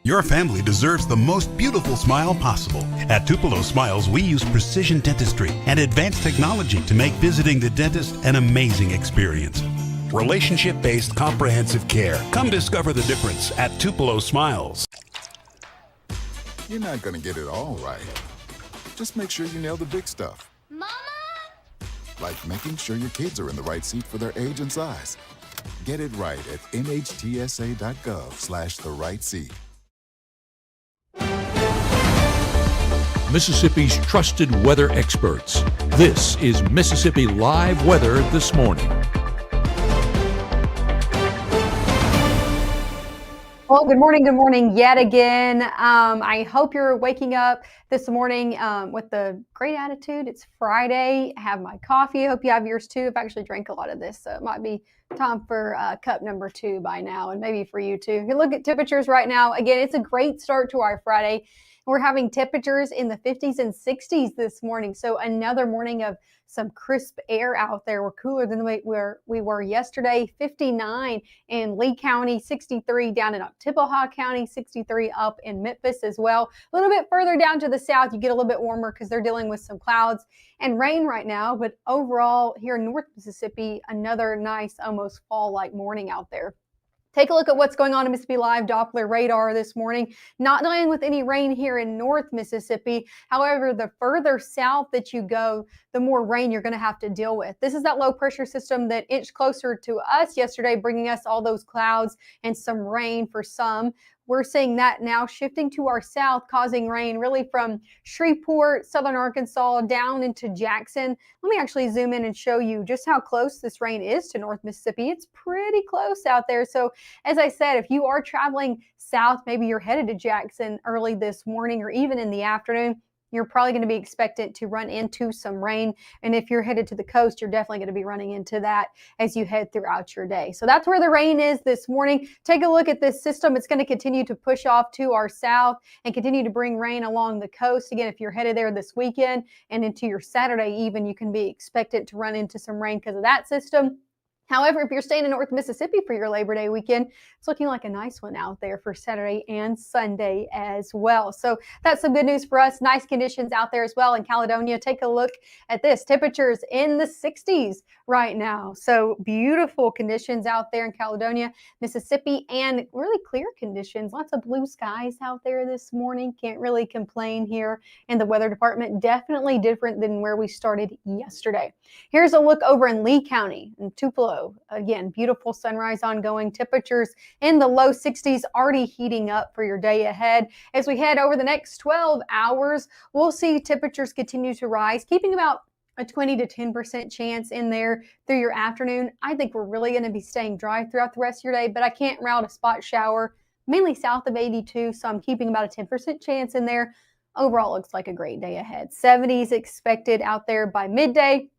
Your family deserves the most beautiful smile possible. At Tupelo Smiles, we use precision dentistry and advanced technology to make visiting the dentist an amazing experience. Relationship-based comprehensive care. Come discover the difference at Tupelo Smiles. You're not going to get it all right. Just make sure you nail the big stuff. Mama! Like making sure your kids are in the right seat for their age and size. Get it right at nhtsa.gov/the right seat. Mississippi's trusted weather experts. This is Mississippi Live Weather This Morning. Well, good morning yet again. I hope you're waking up this morning with the great attitude. It's Friday. I have my coffee. I hope you have yours too. I've actually drank a lot of this, so it might be time for cup number 2 by now, and maybe for you too. If you look at temperatures right now, again, it's a great start to our Friday. We're having temperatures in the 50s and 60s this morning, so another morning of some crisp air out there. We're cooler than we were yesterday. 59 in Lee County, 63 down in Oktibbeha County, 63 up in Memphis as well. A little bit further down to the south, you get a little bit warmer because they're dealing with some clouds and rain right now. But overall, here in North Mississippi, another nice, almost fall-like morning out there. Take a look at what's going on in Mississippi Live Doppler radar this morning. Not dealing with any rain here in North Mississippi. However, the further south that you go, the more rain you're going to have to deal with. This is that low pressure system that inched closer to us yesterday, bringing us all those clouds and some rain for some. We're seeing that now shifting to our south, causing rain really from Shreveport, southern Arkansas, down into Jackson. Let me actually zoom in and show you just how close this rain is to North Mississippi. It's pretty close out there. So as I said, if you are traveling south, maybe you're headed to Jackson early this morning or even in the afternoon, you're probably going to be expected to run into some rain. And if you're headed to the coast, you're definitely going to be running into that as you head throughout your day. So that's where the rain is this morning. Take a look at this system. It's going to continue to push off to our south and continue to bring rain along the coast. Again, if you're headed there this weekend and into your Saturday even, you can be expected to run into some rain because of that system. However, if you're staying in North Mississippi for your Labor Day weekend, it's looking like a nice one out there for Saturday and Sunday as well. So that's some good news for us. Nice conditions out there as well in Caledonia. Take a look at this. Temperatures in the 60s right now. So beautiful conditions out there in Caledonia, Mississippi, and really clear conditions. Lots of blue skies out there this morning. Can't really complain here in the weather department. Definitely different than where we started yesterday. Here's a look over in Lee County in Tupelo. Again, beautiful sunrise ongoing. Temperatures in the low 60s, already heating up for your day ahead. As we head over the next 12 hours, we'll see temperatures continue to rise, keeping about a 20 to 10% chance in there through your afternoon. I think we're really going to be staying dry throughout the rest of your day, but I can't route a spot shower, mainly south of 82, so I'm keeping about a 10% chance in there. Overall, looks like a great day ahead. 70s expected out there by midday.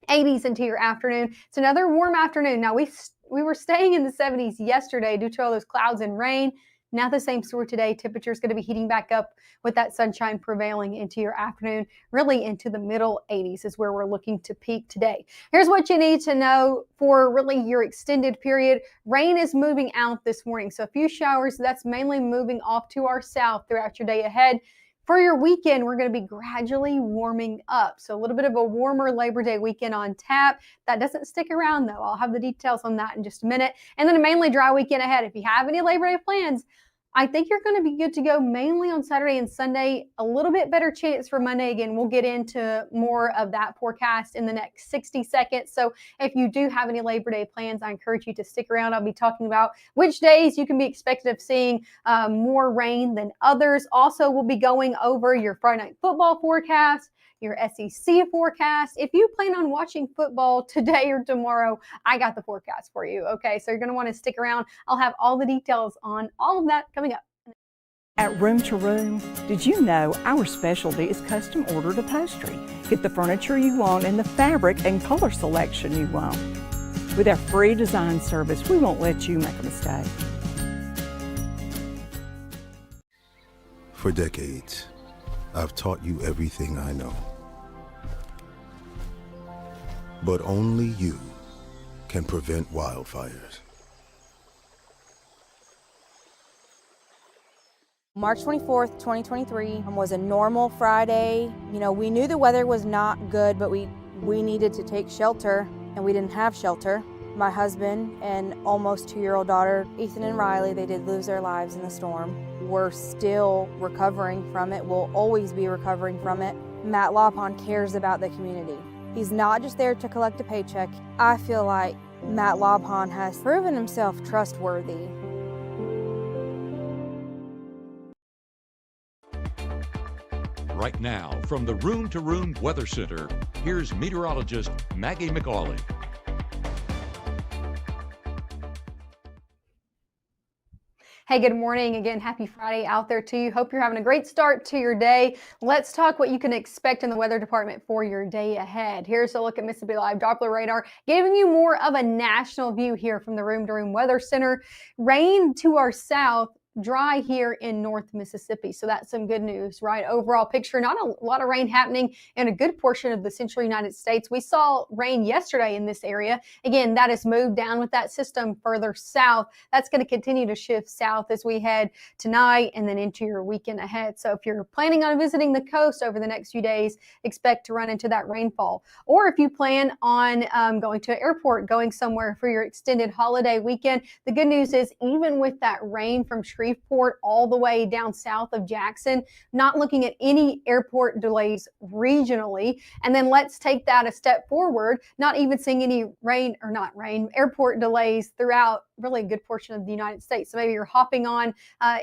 80s into your afternoon. It's another warm afternoon. Now, we were staying in the 70s yesterday due to all those clouds and rain. Now the same story today. Temperature is going to be heating back up with that sunshine prevailing into your afternoon. Really into the middle 80s is where we're looking to peak today. Here's what you need to know for really your extended period. Rain is moving out this morning. So a few showers, that's mainly moving off to our south throughout your day ahead. For your weekend, we're going to be gradually warming up. So a little bit of a warmer Labor Day weekend on tap. That doesn't stick around, though. I'll have the details on that in just a minute. And then a mainly dry weekend ahead. If you have any Labor Day plans, I think you're going to be good to go mainly on Saturday and Sunday. A little bit better chance for Monday. Again, we'll get into more of that forecast in the next 60 seconds. So if you do have any Labor Day plans, I encourage you to stick around. I'll be talking about which days you can be expected of seeing more rain than others. Also, we'll be going over your Friday night football forecast, your SEC forecast. If you plan on watching football today or tomorrow, I got the forecast for you. Okay, so you're going to want to stick around. I'll have all the details on all of that coming up. At Room to Room, did you know our specialty is custom ordered upholstery? Get the furniture you want and the fabric and color selection you want. With our free design service, we won't let you make a mistake. For decades, I've taught you everything I know. But only you can prevent wildfires. March 24th, 2023 was a normal Friday. We knew the weather was not good, but we needed to take shelter, and we didn't have shelter. My husband and almost 2-year-old daughter, Ethan and Riley, they did lose their lives in the storm. We're still recovering from it. We'll always be recovering from it. Matt Lawpon cares about the community. He's not just there to collect a paycheck. I feel like Matt Lawpon has proven himself trustworthy. Right now, from the Room to Room Weather Center, here's meteorologist Maggie McAuley. Hey, good morning. Again, happy Friday out there to you. Hope you're having a great start to your day. Let's talk what you can expect in the weather department for your day ahead. Here's a look at Mississippi Live Doppler radar, giving you more of a national view here from the Room to Room Weather Center. Rain to our south, dry here in North Mississippi. So that's some good news, right? Overall picture, not a lot of rain happening in a good portion of the central United States. We saw rain yesterday in this area. Again, that has moved down with that system further south. That's going to continue to shift south as we head tonight and then into your weekend ahead. So if you're planning on visiting the coast over the next few days, expect to run into that rainfall. Or if you plan on going to an airport, going somewhere for your extended holiday weekend, the good news is even with that rain from Shreveport all the way down south of Jackson, not looking at any airport delays regionally. And then let's take that a step forward, not even seeing any airport delays throughout really a good portion of the United States. So maybe you're hopping on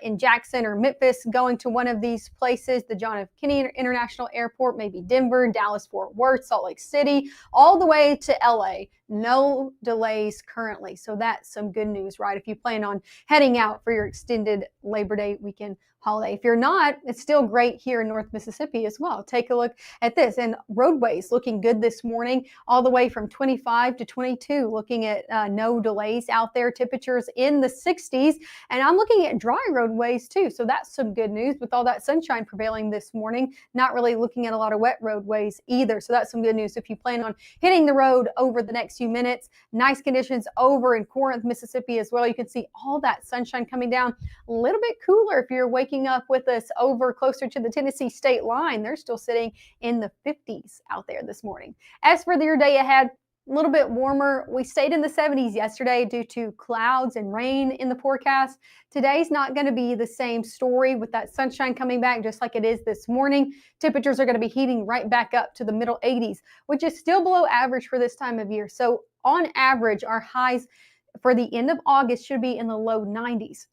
in Jackson or Memphis, going to one of these places, the John F. Kennedy International Airport, maybe Denver, Dallas, Fort Worth, Salt Lake City, all the way to LA. No delays currently. So that's some good news, right? If you plan on heading out for your extended Labor Day weekend holiday. If you're not, it's still great here in North Mississippi as well. Take a look at this. And roadways looking good this morning, all the way from 25 to 22, looking at no delays out there, temperatures in the 60s. And I'm looking at dry roadways too. So that's some good news with all that sunshine prevailing this morning. Not really looking at a lot of wet roadways either. So that's some good news if you plan on hitting the road over the next few minutes. Nice conditions over in Corinth, Mississippi as well. You can see all that sunshine coming down. A little bit cooler if you're waking up with us over closer to the Tennessee state line. They're still sitting in the 50s out there this morning. As for your day ahead, a little bit warmer. We stayed in the 70s yesterday due to clouds and rain in the forecast. Today's not going to be the same story with that sunshine coming back just like it is this morning. Temperatures are going to be heating right back up to the middle 80s, which is still below average for this time of year. So on average, our highs for the end of August should be in the low 90s.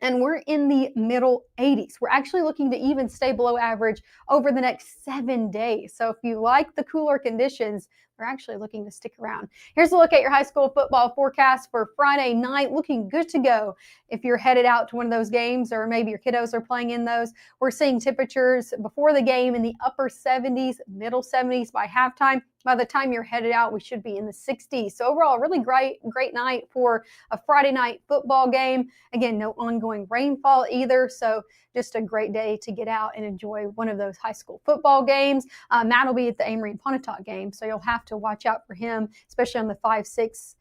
And we're in the middle 80s. We're actually looking to even stay below average over the next 7 days. So if you like the cooler conditions, we're actually looking to stick around. Here's a look at your high school football forecast for Friday night. Looking good to go if you're headed out to one of those games, or maybe your kiddos are playing in those. We're seeing temperatures before the game in the upper 70s, middle 70s by halftime. By the time you're headed out, we should be in the 60s. So overall, really great night for a Friday night football game. Again, no ongoing rainfall either. So just a great day to get out and enjoy one of those high school football games. Matt will be at the Amory and Pontotoc game, so you'll have to watch out for him, especially on the 5-6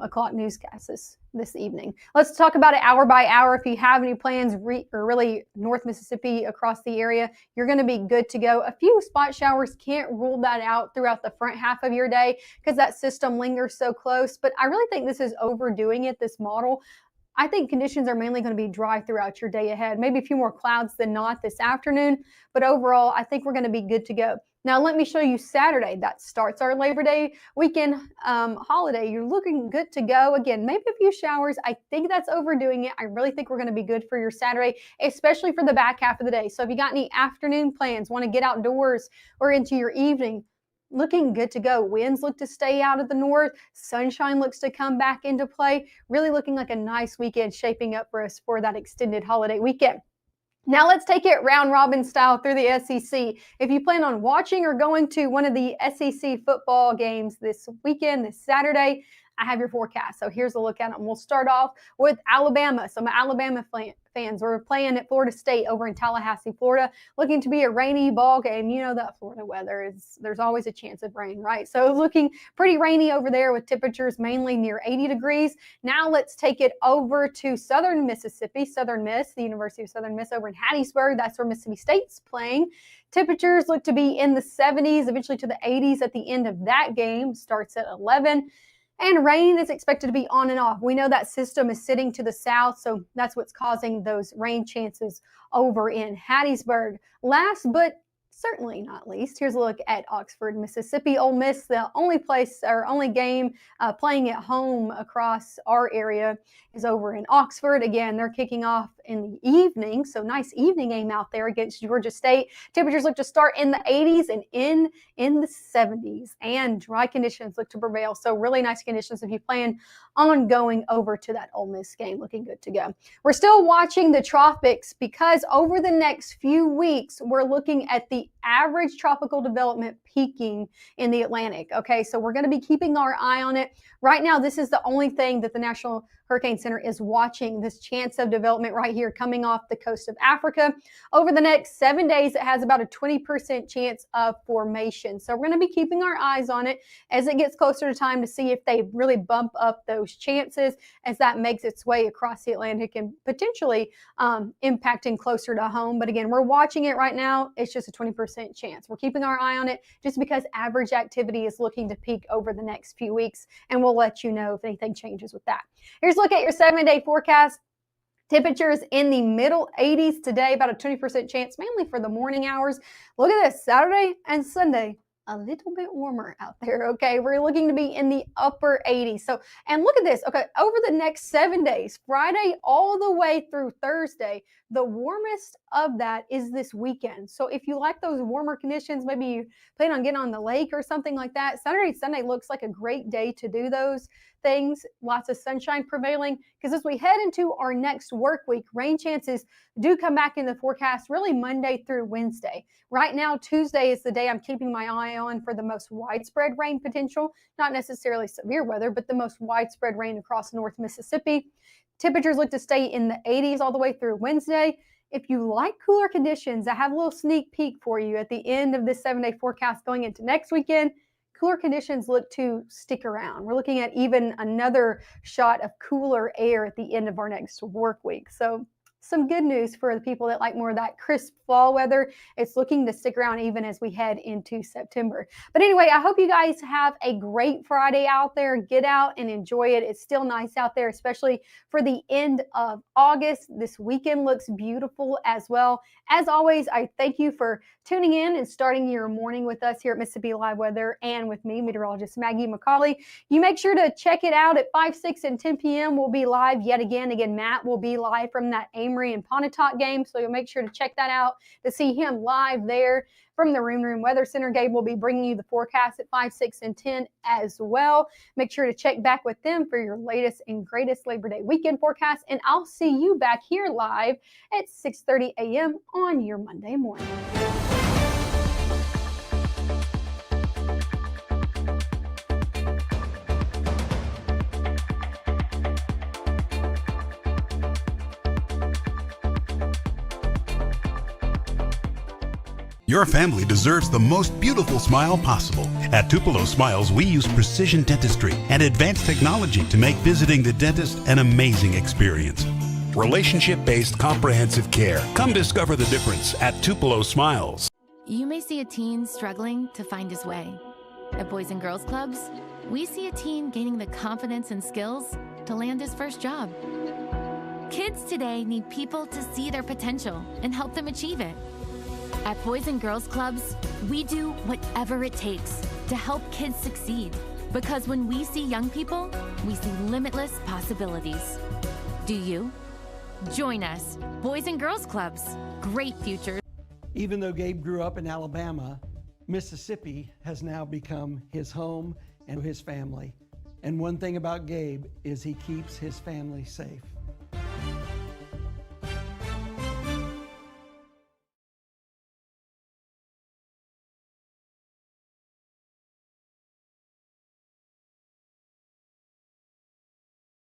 o'clock newscast this evening. Let's talk about it hour by hour. If you have any plans, or really North Mississippi across the area, you're going to be good to go. A few spot showers, can't rule that out throughout the front half of your day because that system lingers so close. But I really think this is overdoing it, this model. I think conditions are mainly going to be dry throughout your day ahead. Maybe a few more clouds than not this afternoon, but overall, I think we're going to be good to go. Now, let me show you Saturday. That starts our Labor Day weekend holiday. You're looking good to go. Again, maybe a few showers. I think that's overdoing it. I really think we're going to be good for your Saturday, especially for the back half of the day. So if you got any afternoon plans, want to get outdoors or into your evening, looking good to go. Winds look to stay out of the north. Sunshine looks to come back into play. Really looking like a nice weekend shaping up for us for that extended holiday weekend. Now let's take it round robin style through the SEC. If you plan on watching or going to one of the SEC football games this weekend, this Saturday, I have your forecast. So here's a look at them. We'll start off with Alabama. So my Alabama fans, we're playing at Florida State over in Tallahassee, Florida, looking to be a rainy ball game. You know that Florida weather there's always a chance of rain, right? So looking pretty rainy over there with temperatures mainly near 80 degrees. Now let's take it over to Southern Mississippi, Southern Miss, the University of Southern Miss over in Hattiesburg. That's where Mississippi State's playing. Temperatures look to be in the 70s, eventually to the 80s at the end of that game. Starts at 11. And rain is expected to be on and off. We know that system is sitting to the south, so that's what's causing those rain chances over in Hattiesburg. Last but certainly not least, here's a look at Oxford, Mississippi. Ole Miss, the only game playing at home across our area is over in Oxford. Again, they're kicking off in the evening, so nice evening game out there against Georgia State. Temperatures look to start in the 80s and in the 70s, and dry conditions look to prevail. So really nice conditions if you plan on going over to that Ole Miss game. Looking good to go. We're still watching the tropics because over the next few weeks, we're looking at the average tropical development peaking in the Atlantic. Okay, so we're going to be keeping our eye on it. Right now, this is the only thing that the National Hurricane Center is watching, this chance of development right here coming off the coast of Africa. Over the next 7 days, it has about a 20% chance of formation. So we're going to be keeping our eyes on it as it gets closer to time to see if they really bump up those chances as that makes its way across the Atlantic and potentially impacting closer to home. But again, we're watching it right now. It's just a 20% chance. We're keeping our eye on it just because average activity is looking to peak over the next few weeks, and we'll let you know if anything changes with that. Here's a look at your 7-day forecast. Temperatures in the middle 80s today, about a 20% chance, mainly for the morning hours. Look at this, Saturday and Sunday, a little bit warmer out there, okay? We're looking to be in the upper 80s. So, and look at this, okay, over the next 7 days, Friday all the way through Thursday, the warmest of that is this weekend. So if you like those warmer conditions, maybe you plan on getting on the lake or something like that, Saturday, Sunday looks like a great day to do those things. Lots of sunshine prevailing, because as we head into our next work week, rain chances do come back in the forecast really Monday through Wednesday. Right now, Tuesday is the day I'm keeping my eye on for the most widespread rain potential, not necessarily severe weather, but the most widespread rain across North Mississippi. Temperatures look to stay in the 80s all the way through Wednesday. If you like cooler conditions, I have a little sneak peek for you at the end of this 7-day forecast going into next weekend. Cooler conditions look to stick around. We're looking at even another shot of cooler air at the end of our next work week. So some good news for the people that like more of that crisp fall weather. It's looking to stick around even as we head into September. But anyway, I hope you guys have a great Friday out there. Get out and enjoy it. It's still nice out there, especially for the end of August. This weekend looks beautiful as well. As always, I thank you for tuning in and starting your morning with us here at Mississippi Live Weather and with me, meteorologist Maggie McCauley. You make sure to check it out at 5, 6, and 10 p.m. We'll be live yet again. Again, Matt will be live from that Amory and Pontotoc game, so you'll make sure to check that out to see him live there from the Room Weather Center. Gabe will be bringing you the forecast at 5, 6, and 10 as well. Make sure to check back with them for your latest and greatest Labor Day weekend forecast, and I'll see you back here live at 6:30 a.m. on your Monday morning. Your family deserves the most beautiful smile possible. At Tupelo Smiles, we use precision dentistry and advanced technology to make visiting the dentist an amazing experience. Relationship-based comprehensive care. Come discover the difference at Tupelo Smiles. You may see a teen struggling to find his way. At Boys and Girls Clubs, we see a teen gaining the confidence and skills to land his first job. Kids today need people to see their potential and help them achieve it. At Boys and Girls Clubs, we do whatever it takes to help kids succeed. Because when we see young people, we see limitless possibilities. Do you? Join us. Boys and Girls Clubs. Great futures. Even though Gabe grew up in Alabama, Mississippi has now become his home and his family. And one thing about Gabe is he keeps his family safe.